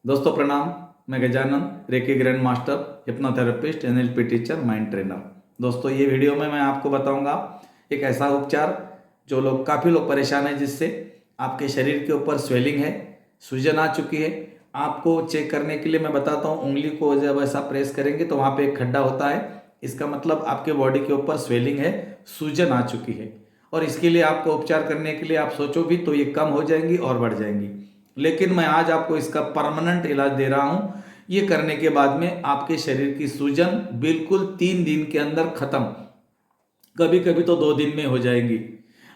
दोस्तों प्रणाम। मैं Gajanan, reiki grand master, hypnotherapist, NLP teacher, mind trainer. दोस्तों ये वीडियो में मैं आपको बताऊंगा एक ऐसा उपचार जो काफ़ी लोग परेशान हैं, जिससे आपके शरीर के ऊपर स्वेलिंग है, सूजन आ चुकी है। आपको चेक करने के लिए मैं बताता हूँ। उंगली को जब ऐसा प्रेस करेंगे तो वहाँ पे एक खड्डा होता है। इसका मतलब आपके बॉडी के ऊपर स्वेलिंग है, सूजन आ चुकी है। और इसके लिए आपको उपचार करने के लिए आप सोचो भी तो ये कम हो जाएंगी और बढ़ जाएंगी। लेकिन मैं आज आपको इसका परमानेंट इलाज दे रहा हूं। ये करने के बाद में आपके शरीर की सूजन बिल्कुल 3 दिन के अंदर खत्म, कभी कभी तो 2 दिन में हो जाएगी।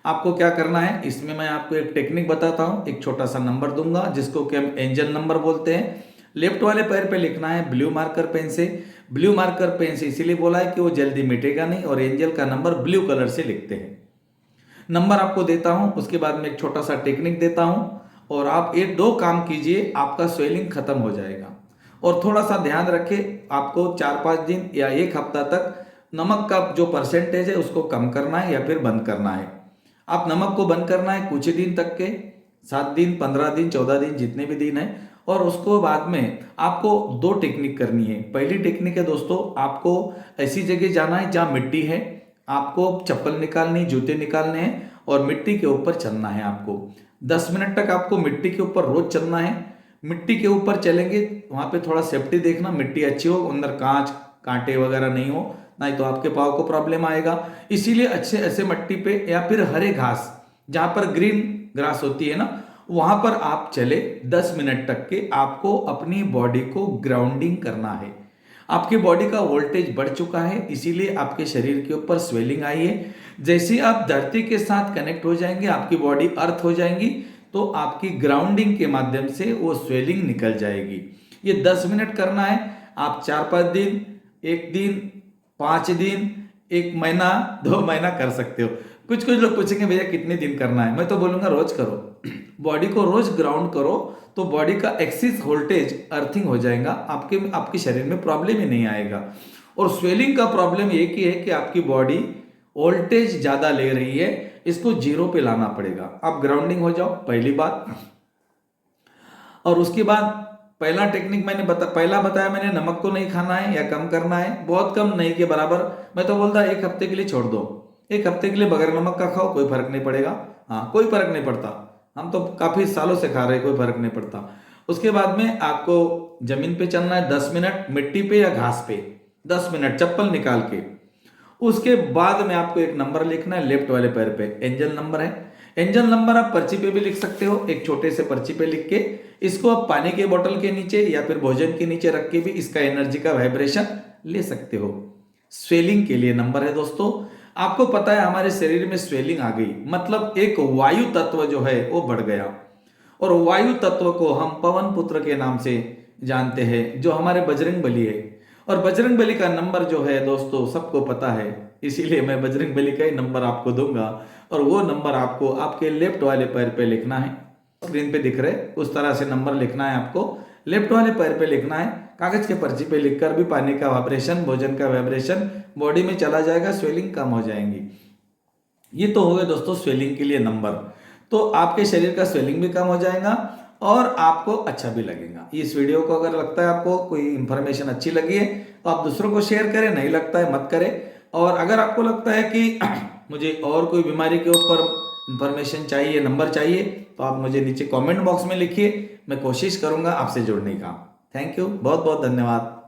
आपको क्या करना है, इसमें मैं आपको एक टेक्निक बताता हूं। एक छोटा सा नंबर दूंगा जिसको कि हम एंजल नंबर बोलते हैं। लेफ्ट वाले पैर पे लिखना है ब्लू मार्कर पेन से। ब्लू मार्कर पेन से इसीलिए बोला है कि वो जल्दी मिटेगा नहीं, और एंजल का नंबर ब्लू कलर से लिखते हैं। नंबर आपको देता हूं, उसके बाद में एक छोटा सा टेक्निक देता हूं, और आप ये 2 काम कीजिए, आपका स्वेलिंग खत्म हो जाएगा। और थोड़ा सा ध्यान रखें, आपको 4-5 दिन या 1 हफ्ता तक नमक का जो परसेंटेज है उसको कम करना है या फिर बंद करना है। आप नमक को बंद करना है कुछ दिन तक के, 7 दिन, 15 दिन, 14 दिन, जितने भी दिन है। और उसको बाद में आपको 2 टेक्निक करनी है। पहली टेक्निक है दोस्तों, आपको ऐसी जगह जाना है जहाँ मिट्टी है। आपको चप्पल निकालनी, जूते निकालने हैं और मिट्टी के ऊपर चलना है। आपको 10 मिनट तक आपको मिट्टी के ऊपर रोज चलना है। मिट्टी के ऊपर चलेंगे, वहां पे थोड़ा सेफ्टी देखना, मिट्टी अच्छी हो, अंदर कांच कांटे वगैरह नहीं हो, नहीं तो आपके पाँव को प्रॉब्लम आएगा। इसीलिए अच्छे ऐसे मिट्टी पे या फिर हरे घास, जहां पर ग्रीन ग्रास होती है ना, वहां पर आप चले 10 मिनट तक के। आपको अपनी बॉडी को ग्राउंडिंग करना है। आपकी बॉडी का वोल्टेज बढ़ चुका है, इसीलिए आपके शरीर के ऊपर स्वेलिंग आई है। जैसे आप धरती के साथ कनेक्ट हो जाएंगे, आपकी बॉडी अर्थ हो जाएंगी, तो आपकी ग्राउंडिंग के माध्यम से वो स्वेलिंग निकल जाएगी। ये 10 मिनट करना है। आप 4-5 दिन, 1 दिन, 5 दिन, 1 महीना, 2 महीना कर सकते हो। कुछ कुछ लोग पूछेंगे भैया कितने दिन करना है, मैं तो बोलूंगा रोज करो। बॉडी को रोज ग्राउंड करो तो बॉडी का एक्सिस वोल्टेज अर्थिंग हो जाएगा, आपके शरीर में प्रॉब्लम ही नहीं आएगा। और स्वेलिंग का प्रॉब्लम एक ही है कि आपकी बॉडी वोल्टेज ज्यादा ले रही है, इसको 0 पे लाना पड़ेगा। आप ग्राउंडिंग हो जाओ, पहली बात। और उसके बाद पहला टेक्निक पहला बताया मैंने, नमक को नहीं खाना है या कम करना है, बहुत कम, नहीं के बराबर। मैं तो बोलता 1 हफ्ते के लिए छोड़ दो। 1 हफ्ते के लिए बगैर नमक का खाओ, कोई फर्क नहीं पड़ेगा। हाँ, कोई फर्क नहीं पड़ता। हम तो काफी सालों से खा रहे हैं, कोई फर्क नहीं पड़ता। उसके बाद में आपको जमीन पे चलना है 10 मिनट, मिट्टी पे या घास पे 10 मिनट, चप्पल निकाल के। उसके बाद में आपको एक नंबर लिखना है लेफ्ट वाले पैर पे, एंजल नंबर है। एंजल नंबर आप पर्ची पे भी लिख सकते हो, एक छोटे से पर्ची पे लिख के इसको आप पानी के बोतल के नीचे या फिर भोजन के नीचे रख के भी इसका एनर्जी का वाइब्रेशन ले सकते हो। स्वेलिंग के लिए नंबर है दोस्तों। आपको पता है हमारे शरीर में स्वेलिंग आ गई, मतलब एक वायु तत्व जो है वो बढ़ गया। और वायु तत्व को हम पवन पुत्र के नाम से जानते हैं, जो हमारे बजरंग बली है। और बजरंग बली का नंबर जो है दोस्तों सबको पता है, इसीलिए मैं बजरंग बली का ही नंबर आपको दूंगा। और वो नंबर आपको आपके लेफ्ट वाले पैर पे लिखना है। स्क्रीन पे दिख रहे उस तरह से नंबर लिखना है आपको, लेफ्ट वाले पैर पे लिखना है। कागज के पर्ची पे लिखकर भी पानी का वाइब्रेशन, भोजन का वाइब्रेशन बॉडी में चला जाएगा, स्वेलिंग कम हो जाएंगी। ये तो हो गए दोस्तों स्वेलिंग के लिए नंबर। तो आपके शरीर का स्वेलिंग भी कम हो जाएगा और आपको अच्छा भी लगेगा। इस वीडियो को अगर लगता है आपको कोई इंफॉर्मेशन अच्छी लगी है तो आप दूसरों को शेयर करें, नहीं लगता है मत करें। और अगर आपको लगता है कि मुझे और कोई बीमारी के ऊपर इंफॉर्मेशन चाहिए, नंबर चाहिए, तो आप मुझे नीचे कमेंट बॉक्स में लिखिए, मैं कोशिश करूंगा आपसे जुड़ने का। थैंक यू, बहुत बहुत धन्यवाद।